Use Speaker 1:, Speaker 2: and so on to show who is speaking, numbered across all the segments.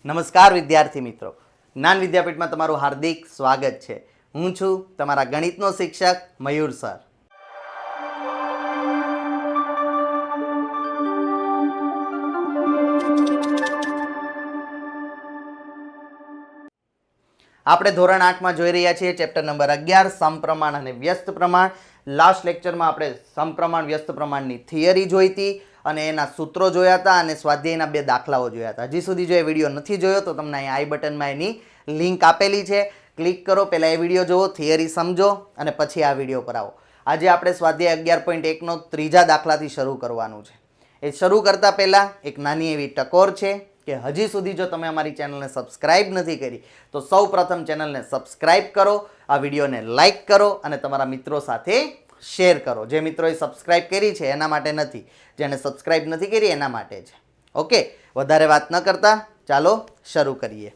Speaker 1: નમસ્કાર વિદ્યાર્થી મિત્રો, જ્ઞાન વિદ્યાપીઠમાં તમારું હાર્દિક સ્વાગત છે. હું છું તમારા ગણિતનો શિક્ષક મયુર સર. આપણે ધોરણ 8માં જોઈ રહ્યા છીએ ચેપ્ટર નંબર 11 સમપ્રમાણ અને વ્યસ્ત પ્રમાણ. લાસ્ટ લેક્ચરમાં આપણે સમપ્રમાણ વ્યસ્ત પ્રમાણની થિયરી જોઈ હતી અને એના સૂત્રો જોયા હતા અને સ્વાધ્યાયના 2 દાખલાઓ જોયા હતા. હજી સુધી જો એ વિડીયો નથી જોયો તો તમને અહીં આઈ બટનમાં એની લિંક આપેલી છે, ક્લિક કરો, પહેલાં એ વિડીયો જુઓ, થિયરી સમજો અને પછી આ વિડીયો પર આવો. આજે આપણે સ્વાધ્યાય 11.1નો ત્રીજા દાખલાથી શરૂ કરવાનું છે. એ શરૂ કરતાં પહેલાં એક નાની એવી ટકોર છે કે હજી સુધી જો તમે અમારી ચેનલને સબસ્ક્રાઇબ નથી કરી તો સૌ પ્રથમ ચેનલને સબસ્ક્રાઇબ કરો, આ વિડીયોને લાઇક કરો અને તમારા મિત્રો સાથે શેર કરો. જે મિત્રોએ સબસ્ક્રાઇબ કરી છે એના માટે નથી, જેને સબસ્ક્રાઇબ નથી કરી એના માટે છે. ઓકે, વધારે વાત ન કરતા ચાલો શરૂ કરીએ.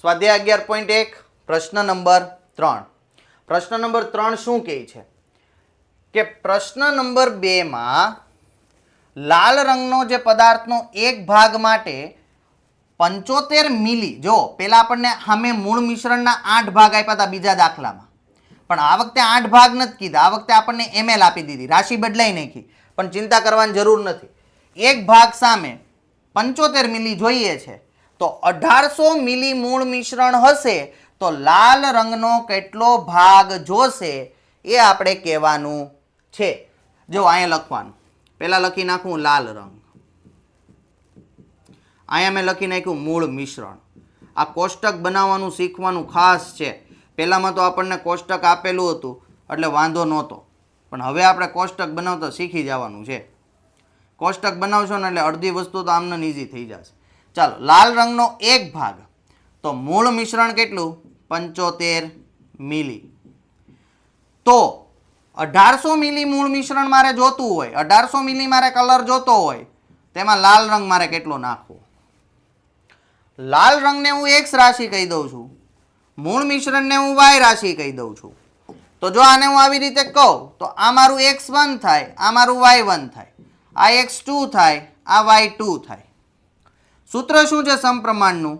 Speaker 1: સ્વાધ્યાય 11.1 પ્રશ્ન નંબર 3. પ્રશ્ન નંબર 3 શું કહે છે કે પ્રશ્ન નંબર 2માં લાલ રંગનો જે પદાર્થનો એક ભાગ માટે 75 મિલી, જો પેલા આપણને સામે મૂળ મિશ્રણના 8 ભાગ આપ્યા હતા બીજા દાખલામાં, પણ આ વખતે 8 ભાગ નથી કીધા, આ વખતે આપણને ml આપી દીધી, રાશિ બદલાઈ નાખી, પણ ચિંતા કરવાની જરૂર નથી. એક ભાગ સામે 75 મિલી જોઈએ છે તો 1800 મિલી મૂળ મિશ્રણ હશે તો લાલ રંગનો કેટલો ભાગ જોશે એ આપણે કહેવાનું છે. જો અહીંયા લખવાનું, પહેલા લખી નાખું લાલ રંગ, અહીંયા મેં લખી નાખ્યું મૂળ મિશ્રણ. આ કોષ્ટક બનાવવાનું શીખવાનું ખાસ છે. પહેલામાં તો આપણને કોષ્ટક આપેલું હતું એટલે વાંધો નહોતો, પણ હવે આપણે કોષ્ટક બનાવતા શીખી જવાનું છે. કોષ્ટક બનાવશો ને એટલે અડધી વસ્તુ તો આમને ઇઝી થઈ જશે. ચાલો, લાલ રંગનો એક ભાગ તો મૂળ મિશ્રણ કેટલું? 75 મિલી. તો 1800 મિલી મૂળ મિશ્રણ મારે જોતું હોય, 1800 મિલી મારે કલર જોતો હોય, તેમાં લાલ રંગ મારે કેટલો નાખવો? લાલ રંગને હું x રાશિ કહી દઉં છું, મૂળ મિશ્રણને હું y રાશિ કહી દઉં છું. તો જો આને હું આવી રીતે કહું તો આ મારું x1 થાય, આ મારું y1 થાય, આ x2 થાય, આ y2 થાય. સૂત્ર શું છે સમપ્રમાણનું?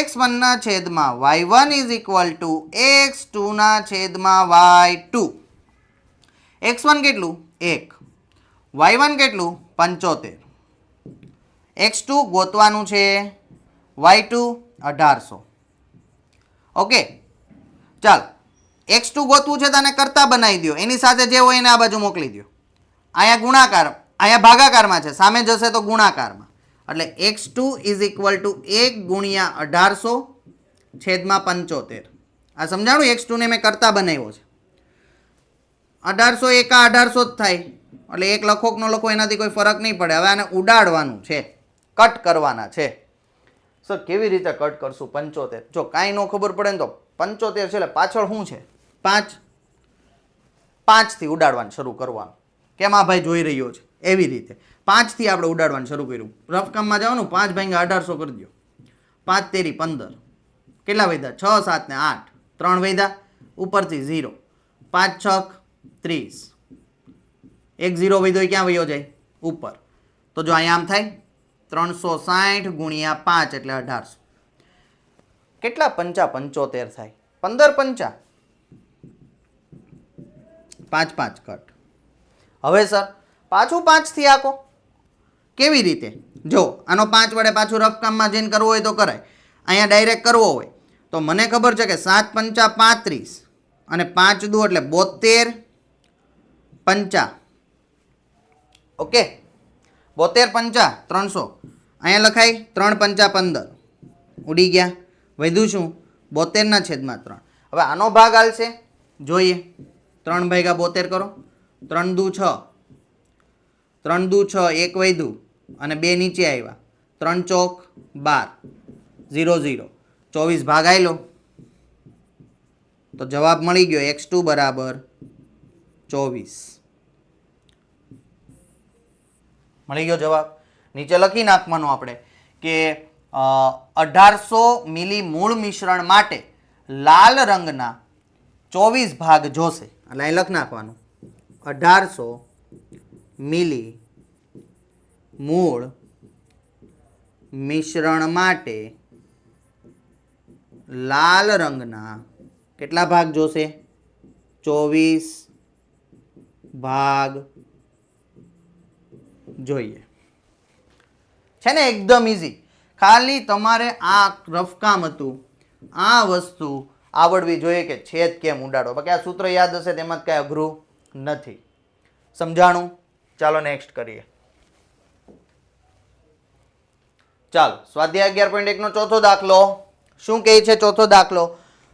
Speaker 1: x1 ના છેદમાં y1 is equal to x2 ના છેદમાં y2. x1 કેટલું? 1. y1 કેટલું? 75. x2 ગોતવાનું છે, y2 1800. ઓકે, ચાલ, x2 ગોતવું છે તો આને કરતા બનાવી દો, એની સાથે જે હોય એને આ બાજુ મોકલી દો. અહીંયા ગુણાકાર, અહીંયા ભાગાકારમાં છે, સામે જશે તો ગુણાકારમાં, એટલે x2 ઇઝ ઇક્વલ ટુ 1 ગુણ્યા 1800 છેદમાં 75. આ સમજાણું? x2 ને મેં કરતા બનાવ્યો છે. 1800 એકા 1800 જ થાય, એટલે એક લખો કે ન લખો એનાથી કોઈ ફરક નહીં પડે. હવે આને ઉડાડવાનું છે, કટ કરવાના છે. સર કેવી રીતે કટ કરશું 75? જો કાંઈ ન ખબર પડે ને તો 75 છે એટલે પાછળ શું છે? 5. 5 થી ઉડાડવાનું શરૂ કરવાનું. કેમ આ ભાઈ જોઈ રહ્યો છે? એવી રીતે 5 થી આપણે ઉડાડવાનું શરૂ કર્યું. રફકામમાં જવાનું, 5 ભાગ્યા 1800 કરી દો, 5 તેરી 15, કેટલા વધ્યા? 6, 7 ને 8, 3 વધ્યા, ઉપરથી 0, 5 6 30, એક 0 વધ્યો ક્યાં વયો જાય? ઉપર. તો જો અહીંયા આમ થાય 360 ગુણ્યા 5 એટલે 1800. કેટલા પંચા? 75 થાય. 15 પંચા 5 5 કટ. હવે સર પાછું 5 થી આખો કેવી રીતે? જો આનો 5 વડે પાછું રફકામમાં જઈને કરવો હોય તો કરાય, અહીંયા ડાયરેક્ટ કરવો હોય તો મને ખબર છે કે 7 પંચા 35 અને 5 દુ એટલે 72 પંચા. ઓકે, 72 પંચા 300. અહીંયા લખાય 3 પંચા 15, ઉડી ગયા. વધ્યું શું? 72 ના છેદમાં 3. હવે આનો ભાગ હાલશે, જોઈએ. 3 ભાગ્યા 72 કરો, 3 દુ 6, 3 દુ 6, 1 વધ્યું અને 2 નીચે આવ્યા, 3 ચોક 12, 0 0, 24 ભાગ આવેલો તો જવાબ મળી ગયો x2 બરાબર 24. મળી ગયો જવાબ. નીચે લખી નાખવાનું આપણે કે 1800 મિલી મૂળ મિશ્રણ માટે લાલ રંગના 24 ભાગ જોશે. એટલે અહીં લખી નાખવાનું 1800 મિલી મૂળ મિશ્રણ માટે લાલ રંગના કેટલા ભાગ જોશે? 24 ભાગ જોઈએ. છે ને એકદમ ઈઝી. ખાલી તમારે આ રફકામ હતું, આ વસ્તુ આવડવી જોઈએ કે છેદ કેમ ઉડાડો. બાકી આ સૂત્ર યાદ હશે તેમાં કઈ અઘરું નથી. સમજાણું? ચાલો નેક્સ્ટ કરીએ. ચાલો સ્વાધ્યાય 11.1 નો ચોથો દાખલો. શું કહે છે ચોથો દાખલો?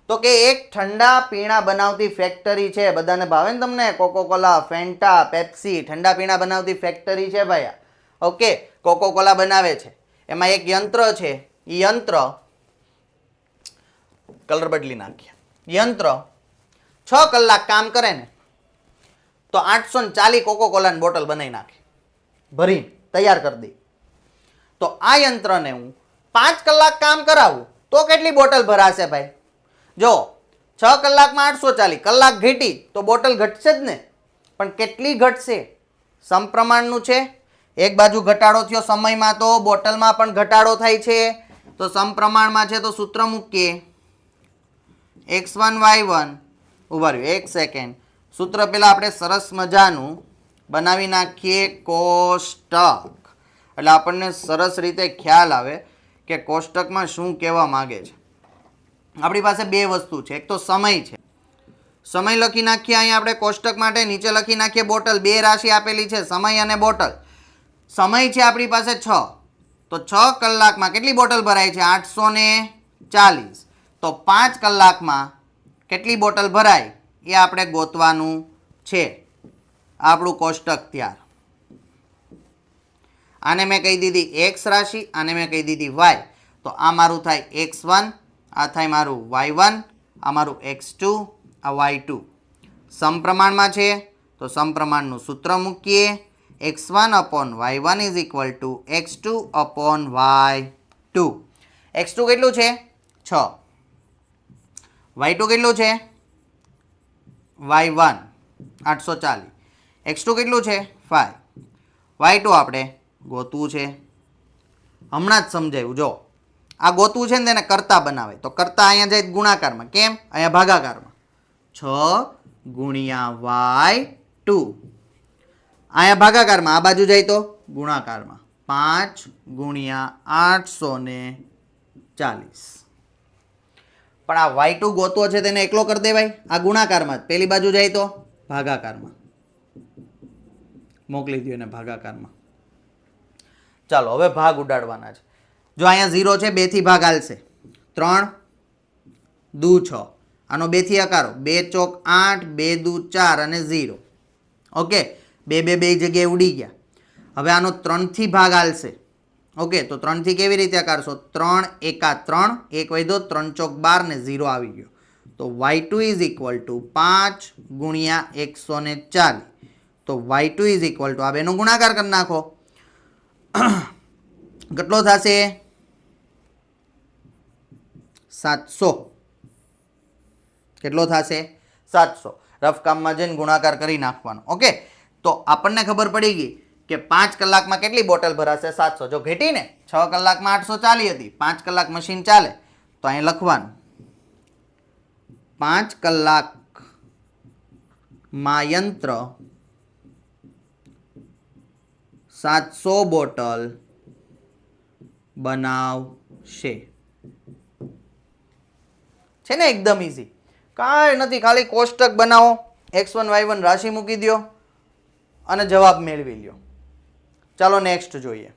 Speaker 1: તો કે એક ઠંડા પીણા બનાવતી ફેક્ટરી છે. બધાને ભાવે ને તમને? કોકોકોલા, ફેન્ટા, પેપ્સી, ઠંડા પીણા બનાવતી ફેક્ટરી છે ભાઈ. ઓકે, કોકોકોલા બનાવે છે. એમાં એક યંત્ર છે. એ યંત્ર કલર બદલી નાખીએ. યંત્ર 6 કલાક કામ કરે ને તો 840 કોકોકોલાની બોટલ બનાવી નાખે, ભરીને તૈયાર કરી દે. તો આ યંત્રને હું 5 કલાક કામ કરાવું તો કેટલી બોટલ ભરાશે ભાઈ? જો 6 કલાકમાં 840, કલાક ઘટી તો બોટલ ઘટશે જ ને. પણ કેટલી ઘટશે? સમપ્રમાણનું છે. એક બાજુ ઘટાડો થયો સમયમાં તો બોટલમાં પણ ઘટાડો થાય છે. તો સમપ્રમાણમાં છે તો સૂત્ર મૂકીએ. x1 y1 ઉભા રહ્યો એક સેકન્ડ. સૂત્ર પહેલા આપણે સરસ મજાનું બનાવી નાખીએ કોષ્ટક, એટલે આપણને સરસ રીતે ખ્યાલ આવે કે કોષ્ટકમાં શું કહેવા માંગે છે. આપણી પાસે બે વસ્તુ છે. એક તો સમય છે. સમય લખી નાખીએ અહીંયા આપણે કોષ્ટક માટે. નીચે લખી નાખીએ બોટલ. બે રાશિ આપેલી છે, સમય અને બોટલ. સમય છે આપણી પાસે 6, તો 6 કલાકમાં કેટલી બોટલ ભરાય છે? 840. તો 5 કલાકમાં કેટલી બોટલ ભરાય એ આપણે ગોતવાનું છે. આપણું કોષ્ટક તૈયાર. આને મેં કહી દીધી x રાશિ, આને મેં કહી દીધી y. તો આ મારું થાય x1, આ થાય મારું y1, આ મારું x2, આ y2. સમપ્રમાણમાં છે તો સમપ્રમાણનું સૂત્ર મૂકીએ. x1 upon y1 is equal to x2 upon y2. x2 કેટલું છે? 6. y2 કેટલું છે? y1 840. x2 કેટલું છે? 5. y2 આપણે ગોતવું છે. હમણાં જ સમજાયું. જો આ ગોતવું છે ને તેને કરતા બનાવે. તો કરતા અહીંયા જાય ગુણાકારમાં. કેમ? અહીંયા ભાગાકારમાં. 6 ગુણ્યા y2. અહીંયા ભાગાકારમાં. આ બાજુ જાય તો ગુણાકારમાં. 5 ગુણ્યા 840. પણ આ y2 ગોતવો છે તેને એકલો કરી દેવાય. આ ગુણાકારમાં જ. પેલી બાજુ જાય તો ભાગાકારમાં. મોકલી દો એને ભાગાકારમાં. ચાલો હવે ભાગ ઉડાડવાના છે. જો અહીંયા 0 છે, 2 થી ભાગ હાલશે. 3 દુ 6. આનો 2 થી અકારો. 2 ચોક 8, 2 દુ 4 અને 0. ઓકે, બે જગ્યાએ ઉડી ગયા. હવે આનો 3 થી ભાગ હાલશે. ઓકે, તો 3 થી કેવી રીતે અકારશો? 3 એકા 3, 1 વધ્યો, 3 ચોક 12 ને 0 આવી ગયો. તો y2 is equal to 5 ગુણ્યા 140. તો y2 is equal to આ બેનો ગુણાકાર કરી નાખો. કેટલો થશે? 700. કેટલો થશે? 700. રફ કામમાં જઈને ગુણાકાર કરી નાખવાનો. ઓકે, તો આપણને ખબર પડી ગઈ કે 5 કલાકમાં કેટલી બોટલ ભરાશે? 700. જો ઘટી ને 6 કલાકમાં 840 હતી, 5 કલાક મશીન ચાલે તો અહીં લખવાનું 5 કલાકમાં યંત્ર 700 બોટલ બનાવશે. છે ને એકદમ ઈઝી. કાંઈ નથી, ખાલી કોષ્ટક બનાવો, x1 y1 રાશિ મૂકી દો અને જવાબ મેળવી લ્યો. ચાલો નેક્સ્ટ જોઈએ.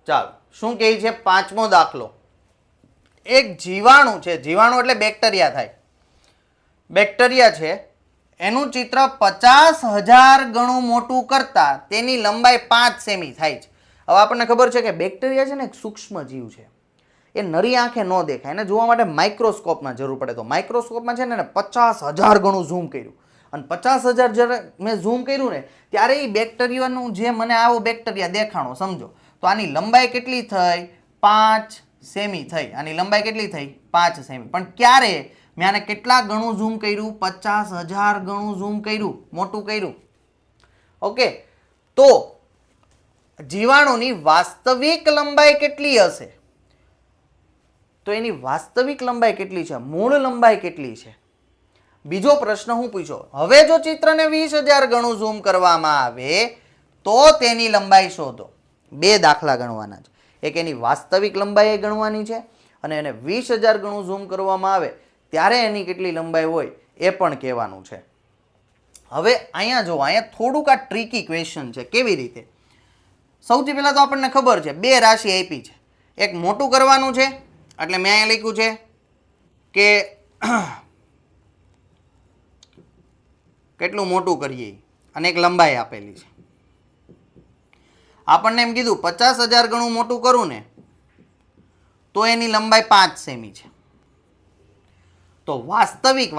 Speaker 1: ચાલો શું કહે છે? 5મો દાખલો. એક જીવાણુ છે. જીવાણુ એટલે બેક્ટેરિયા થાય. બેક્ટેરિયા છે, એનું ચિત્ર 50,000 ગણું મોટું કરતા તેની લંબાઈ 5 સેમી થાય છે. હવે આપણને ખબર છે કે બેક્ટેરિયા છે ને એક સૂક્ષ્મ જીવ છે. એ નરી આંખે ન દેખાય. એને જોવા માટે માઇક્રોસ્કોપમાં જરૂર પડે. તો માઇક્રોસ્કોપમાં છે ને 50,000 ગણું ઝૂમ કર્યું અને 50,000 જ્યારે મેં ઝૂમ કર્યું ને ત્યારે એ બેક્ટેરિયાનું જે મને આવો બેક્ટેરિયા દેખાણો સમજો. તો આની લંબાઈ કેટલી થઈ? 5 સેમી થઈ. આની લંબાઈ કેટલી થઈ? 5 સેમી. પણ ક્યારે? મેં આને કેટલા ગણું ઝૂમ કર્યું? 50,000 ગણું ઝૂમ કર્યું, મોટું કર્યું. ઓકે, તો જીવાણુની વાસ્તવિક લંબાઈ કેટલી હશે? તો એની વાસ્તવિક લંબાઈ કેટલી છે? મૂળ લંબાઈ કેટલી છે? બીજો પ્રશ્ન હું પૂછ્યો, હવે જો ચિત્રને 20,000 ગણું ઝૂમ કરવામાં આવે તો તેની લંબાઈ શોધો. બે દાખલા ગણવાના છે. એક એની વાસ્તવિક લંબાઈ ગણવાની છે અને એને 20,000 ગણું ઝૂમ કરવામાં આવે ત્યારે એની કેટલી લંબાઈ હોય એ પણ કહેવાનું છે. હવે અહીંયા જો, અહીંયા થોડુંક આ ટ્રિકી ક્વેશ્ચન છે. કેવી રીતે? સૌથી પહેલા તો આપણને ખબર છે બે રાશિ આપી છે. એક મોટું કરવાનું છે એટલે મેં અહીંયા લખ્યું છે કે કેટલું મોટું કરીએ, અને એક લંબાઈ આપેલી છે. આપણને એમ કીધું 50,000 ગણું મોટું કરું ને તો એની લંબાઈ 5 સેમી છે. તો વાસ્તવિક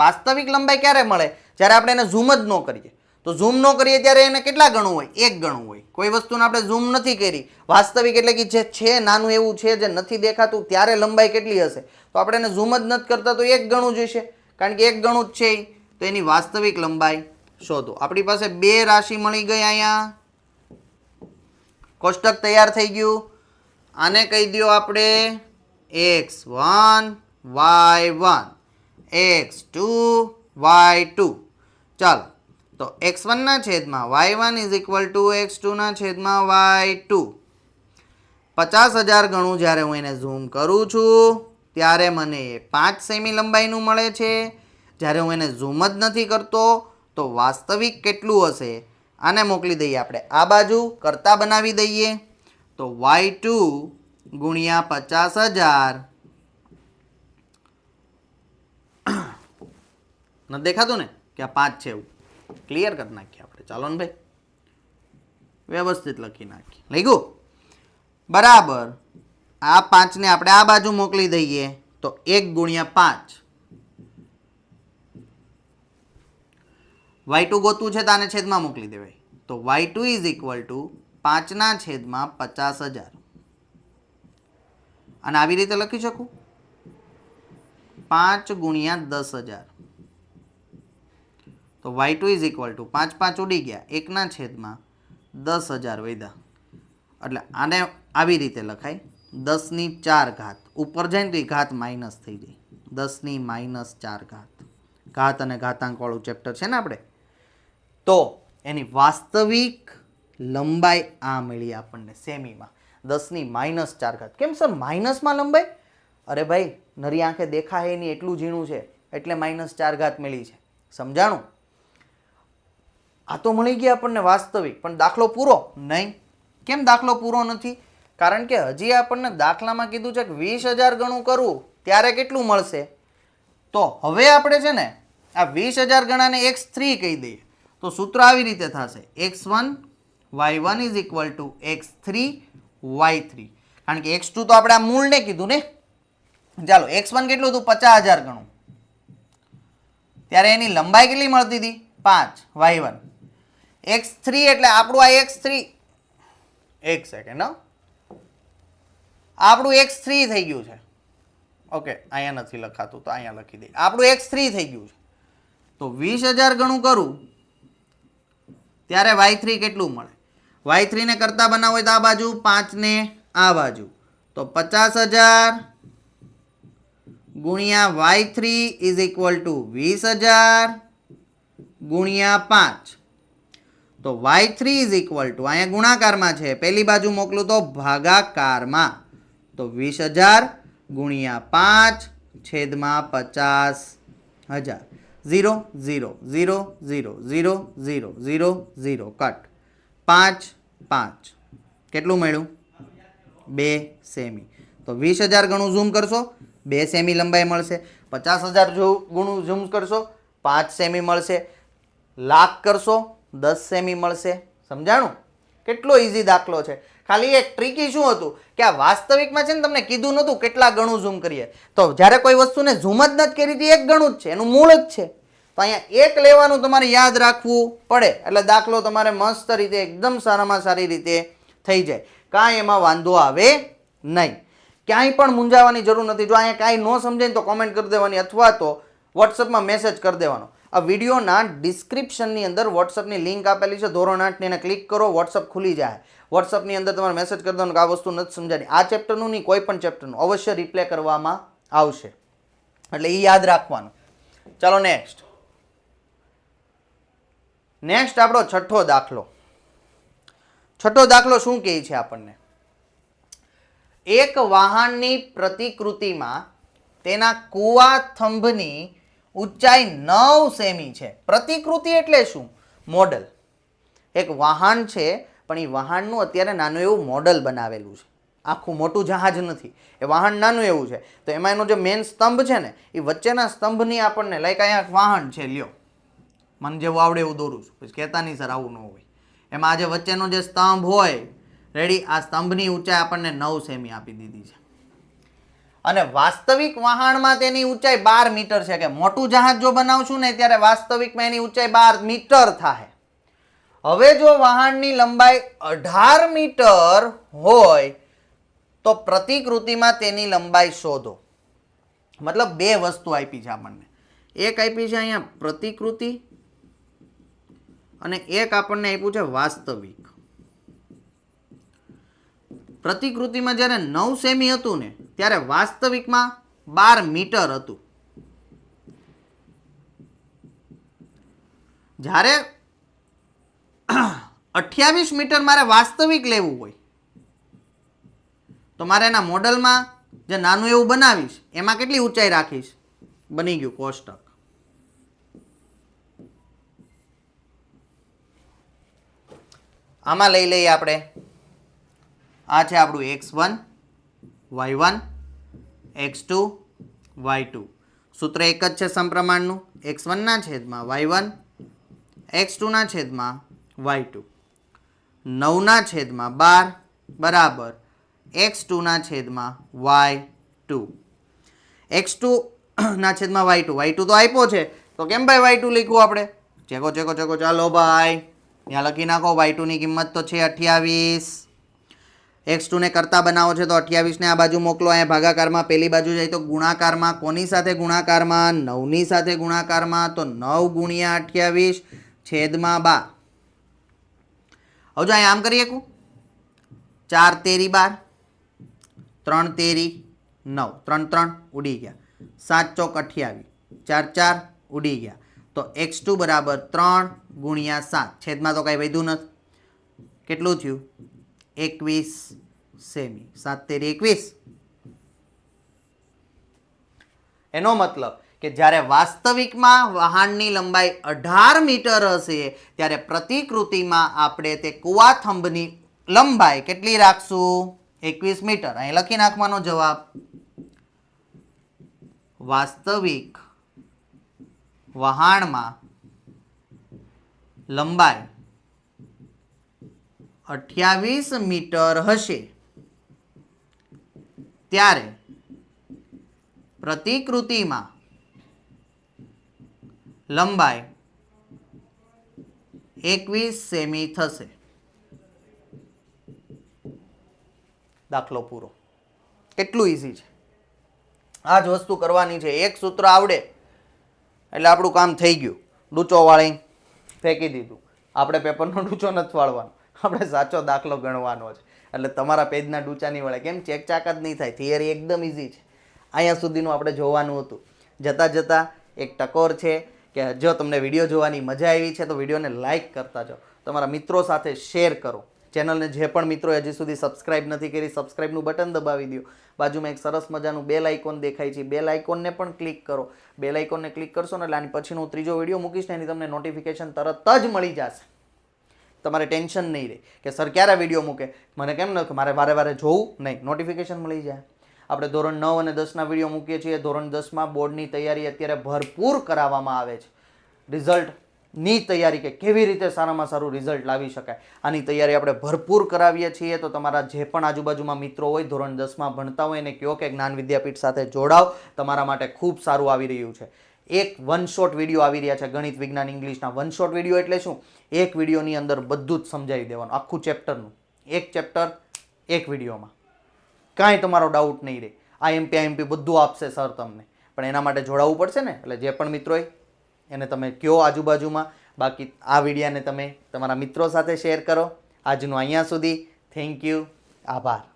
Speaker 1: લંબાઈ ક્યારે મળે? જ્યારે આપણે એને ઝૂમ જ ન કરીએ. તો ઝૂમ ન કરીએ ત્યારે એને કેટલા ગણું હોય? 1 ગણું હોય. કોઈ વસ્તુને આપણે ઝૂમ નથી કરી, વાસ્તવિક એટલે કે જે છે નાનું એવું છે, જે નથી દેખાતું, ત્યારે લંબાઈ કેટલી હશે? તો આપણે એને ઝૂમ જ નથી કરતા તો 1 ગણું જોઈશે, કારણ કે 1 ગણું જ છે. તો એની વાસ્તવિક લંબાઈ શોધો. આપણી પાસે બે રાશિ મળી ગઈ. અહીંયા કોષ્ટક તૈયાર થઈ ગયું. આને કહી દો આપણે x1 y1 x2 y2. ચાલો, તો x1 ના છેદમાં y1 is equal to x2 ના છેદમાં y2. 50,000 ગણું જ્યારે હું એને ઝૂમ કરું છું ત્યારે મને 5 સેમી લંબાઈનું મળે છે. જ્યારે હું એને ઝૂમ જ નથી કરતો તો વાસ્તવિક કેટલું હશે? આને મોકલી દઈએ આપણે આ બાજુ, કરતા બનાવી દઈએ. તો y2 ગુણ્યા 50,000 ન દેખાતું ને કે આ 5 છે, એવું ક્લિયર કરી નાખીએ આપણે. ચાલો ને ભાઈ, વ્યવસ્થિત લખી નાખીએ. લખ્યું બરાબર. આ 5 ને આપણે આ બાજુ મોકલી દઈએ તો 1 ગુણ્યા 5. y2 ગોતવું છે તો આને છેદમાં મોકલી દેવાય. તો y2 ઇઝ ઇક્વલ ટુ 5 ના છેદમાં 50,000. અને આવી રીતે લખી શકું 5 ગુણ્યા 10,000. તો y2 ઇઝ ઇક્વલ ટુ 5 5 ઉડી ગયા, 1 ના છેદમાં 10,000 વધ્યા. એટલે આને આવી રીતે લખાય 10 ની 4 ઘાત. ઉપર જાય ને તો એ ઘાત માઇનસ થઈ જાય. 10 ની -4 ઘાત. ઘાત અને ઘાતાંક વાળું ચેપ્ટર છે ને આપણે. તો એની વાસ્તવિક લંબાઈ આ મળી આપણને સેમીમાં, 10 ની -4 ઘાત. કેમ સર માઇનસમાં લંબાઈ? અરે ભાઈ, નરી આંખે દેખાય નહીં એટલું ઝીણું છે એટલે -4 ઘાત મળી છે. સમજાણું? આ તો મળી ગયા આપણને વાસ્તવિક, પણ દાખલો પૂરો નહીં. કેમ દાખલો પૂરો નથી? કારણ કે હજી આપણને દાખલામાં કીધું છે કે 20,000 ગણું કરવું ત્યારે કેટલું મળશે. તો હવે આપણે છે ને આ 20,000 ગણાને x3 કહી દઈએ તો સૂત્ર આવી રીતે થશે x1 y1 is equal to x3 y3. કારણ કે x2 તો આપણે આ મૂળને કીધું ને. ચાલો, x1 કેટલું હતું? 50,000 ગણું. ત્યારે એની લંબાઈ કેટલી મળતી હતી? 5 y1. x3 એટલે આપણું આ x3, એક સેકન્ડ, આપણું x3 થઈ ગયું છે. ઓકે, અહીંયા નથી લખાતું તો અહીંયા લખી દઈએ. આપણું x3 થઈ ગયું છે. તો 20,000 ગણું કરું ત્યારે y3 કેટલું મળે? y3 ને કરતા બનાવો હોય તો આ બાજુ, 5 ને આ બાજુ. તો 50,000 ગુણ્યા y3 ઇઝ ઇક્વલ ટુ 20,000 ગુણ્યા 5. તો y3 ઇઝ ઇક્વલ ટુ, અહીંયા ગુણાકારમાં છે, પહેલી બાજુ મોકલું તો ભાગાકારમાં. તો 20,000 ગુણ્યા 5 છેદમાં 50,000. 0 0 0 0 0 0 0 0 કટ. 5 5 કેટલું મળ્યું? 2 સેમી. તો 20,000 ગણું ઝૂમ કરશો 2 સેમી લંબાઈ મળશે. 50,000 ગણું ઝૂમ કરશો 5 સેમી મળશે. લાખ કરશો 10 સેમી મળશે. સમજાણું? કેટલો ઈઝી દાખલો છે. ખાલી એક ટ્રિકી શું હતું કે આ વાસ્તવિકમાં છે ને તમને કીધું નહોતું કેટલા ગણું ઝૂમ કરીએ. તો જ્યારે કોઈ વસ્તુને ઝૂમ જ નથી કરી હતી, 1 ગણું જ છે, એનું મૂળ જ છે. તો અહીંયા 1 લેવાનું તમારે યાદ રાખવું પડે, એટલે દાખલો તમારે મસ્ત રીતે એકદમ સારામાં સારી રીતે થઈ જાય. કાંઈ એમાં વાંધો આવે નહીં. ક્યાંય પણ મૂંઝાવાની જરૂર નથી. જો અહીંયા કાંઈ ન સમજાય તો કોમેન્ટ કરી દેવાની અથવા તો વોટ્સઅપમાં મેસેજ કરી દેવાનો. આ વિડીયોના ડિસ્ક્રિપ્શનની અંદર વોટ્સઅપની લિંક આપેલી છે ધોરણ 8ની, એને ક્લિક કરો, વોટ્સઅપ ખુલી જાય. વોટ્સઅપની અંદર તમારે મેસેજ કરી દેવાનો કે આ વસ્તુ નથી સમજાતી. આ ચેપ્ટરનું નહીં, કોઈ પણ ચેપ્ટરનું અવશ્ય રિપ્લે કરવામાં આવશે, એટલે એ યાદ રાખવાનું. ચાલો નેક્સ્ટ આપણો છઠ્ઠો દાખલો. છઠ્ઠો દાખલો શું કહે છે આપણને? એક વાહનની પ્રતિકૃતિમાં તેના કુવા થંભની ઊંચાઈ 9 સેમી છે. પ્રતિકૃતિ એટલે શું? મોડલ. એક વાહન છે, પણ એ વાહનનું અત્યારે નાનું એવું મોડલ બનાવેલું છે. આખું મોટું જહાજ નથી, એ વાહન નાનું એવું છે. તો એમાં એનો જે મેઇન સ્તંભ છે ને, એ વચ્ચેના સ્તંભની આપણને લાઈક અહીંયા વાહન છે, લ્યો મને જેવું આવડે એવું દોરું છું, પછી કહેતા નહીં સર આવું ન હોય. એમાં આજે વચ્ચેનો જે સ્તંભ હોય, રેડી, આ સ્તંભની ઊંચાઈ આપણને 9 સેમી આપી દીધી છે. અને વાસ્તવિક વહાણમાં તેની ઊંચાઈ 12 મીટર છે. કે મોટું જહાજ જો બનાવશું ને ત્યારે વાસ્તવિકમાં એની ઊંચાઈ 12 મીટર થાય. હવે જો વહાણની લંબાઈ 18 મીટર હોય તો પ્રતિકૃતિમાં તેની લંબાઈ શોધો. મતલબ બે વસ્તુ આપી છે આપણને. એક આપી છે અહીંયા પ્રતિકૃતિ અને એક આપણને આપ્યું છે વાસ્તવિક. પ્રતિકૃતિમાં જ્યારે 9 સેમી હતું ને ત્યારે વાસ્તવિકમાં 12 મીટર હતું. જ્યારે 28 મીટર મારે વાસ્તવિક લેવું હોય તો મારે એના મોડલમાં જે નાનું એવું બનાવીશ એમાં કેટલી ઊંચાઈ રાખીશ? બની ગયું કોષ્ટક. આમાં લઈ લઈએ આપણે, આ છે આપણું x1 y1 x2 y2. સૂત્ર એક જ છે સમપ્રમાણનું, x1 ના છેદમાં y1 x2 ના છેદમાં y2. 9 ના છેદમાં 12 બરાબર x2 ના છેદમાં y2. x2 ના છેદમાં y2, y2 તો આપ્યો છે તો કેમ ભાઈ y2 લખ્યું આપણે? ચેકો ચાલો ભાઈ, ત્યાં લખી નાખો. y2 ની કિંમત તો છે 28. x2 ને કરતા બનાવો છે તો 28 ને આ બાજુ મોકલો, અહીંયા ભાગાકારમાં, પેલી બાજુ જાય તો ગુણાકારમાં. કોની સાથે ગુણાકારમાં? 9 ની સાથે ગુણાકારમાં. તો 9 ગુણ્યા 28 છેદમાં 12. હવે જો અહીંયા આમ કરી શકું, 4 તેરી 12, 3 તેરી 9, 3 3 ઉડી ગયા, 7 ચોક 28, 4 4 ઉડી ગયા. તો x2 બરાબર 3 ગુણ્યા 7 છેદમાં તો કાંઈ વધ્યું નથી. કેટલું થયું? 21 સેમી. 7 તેરી 21. એનો મતલબ કે જ્યારે વાસ્તવિકમાં વહાણની લંબાઈ 18 મીટર હશે ત્યારે પ્રતિકૃતિમાં આપણે તે કુવા થંભની લંબાઈ કેટલી રાખશું? 21 મીટર. અહીં લખી નાખવાનો જવાબ. વાસ્તવિક વહાણમાં લંબાઈ 28 મીટર હશે ત્યારે પ્રતિકૃતિમાં લંબાઈ 21 સેમી થશે. દાખલો પૂરો. કેટલું ઈઝી છે. આ જ વસ્તુ કરવાની છે. એક સૂત્ર આવડે એટલે આપણું કામ થઈ ગયું. ડૂચો વાળી ફેંકી દીધું. આપણે પેપરનો ડૂચો નથી વાળવાનો, આપણે સાચો દાખલો ગણવાનો છે. એટલે તમારા પેજના ડૂચા નહીં વળે. કેમ? ચેકચાક જ નહીં થાય. થિયરી એકદમ ઇઝી છે. અહીંયા સુધીનું આપણે જોવાનું હતું. જતાં એક ટકોર છે કે જો તમને વિડીયો જોવાની મજા આવી છે તો વિડીયોને લાઇક કરતા જાઓ, તમારા મિત્રો સાથે શેર કરો. ચેનલને જે પણ મિત્રો હજી સુધી સબસ્ક્રાઇબ નથી કરી, સબસ્ક્રાઇબનું બટન દબાવી દો. બાજુમાં એક સરસ મજાનું બેલ આઇકોન દેખાય છે, બેલ આઇકોનને પણ ક્લિક કરો. બેલ આઇકોનને ક્લિક કરશો ને એટલે આની પછીનો ત્રીજો વિડીયો મૂકીશ ને એની તમને નોટિફિકેશન તરત જ મળી જશે. તમારે ટેન્શન નહીં રહે કે સર ક્યારે વિડીયો મૂકે, મને કેમ ન મારે વારે જોવું નહીં, નોટિફિકેશન મળી જાય. આપણે ધોરણ 9 અને 10ના વિડીયો મૂકીએ છીએ. ધોરણ 10માં બોર્ડની તૈયારી અત્યારે ભરપૂર કરાવવામાં આવે છે. રિઝલ્ટની તૈયારી કે કેવી રીતે સારામાં સારું રિઝલ્ટ લાવી શકાય, આની તૈયારી આપણે ભરપૂર કરાવીએ છીએ. તો તમારા જે પણ આજુબાજુમાં મિત્રો હોય ધોરણ 10માં ભણતા હોય એને કહો કે જ્ઞાન વિદ્યાપીઠ સાથે જોડાવ. તમારા માટે ખૂબ સારું આવી રહ્યું છે. એક વન શોટ વિડીયો આવી રહ્યા છે ગણિત, વિજ્ઞાન, ઇંગ્લિશના. વન શોટ વિડીયો એટલે શું? એક વિડીયોની અંદર બધું જ સમજાવી દેવાનું, આખું ચેપ્ટરનું. એક ચેપ્ટર એક વિડીયોમાં, કાંઈ તમારો ડાઉટ નહીં રહે. આઈએમપી બધું આપશે સર તમને, પણ એના માટે જોડાવવું પડશે ને. એટલે જે પણ મિત્રોએ એને તમે કહો આજુબાજુમાં. બાકી આ વિડીયાને તમે તમારા મિત્રો સાથે શેર કરો. આજનું અહીંયા સુધી. Thank you. આભાર.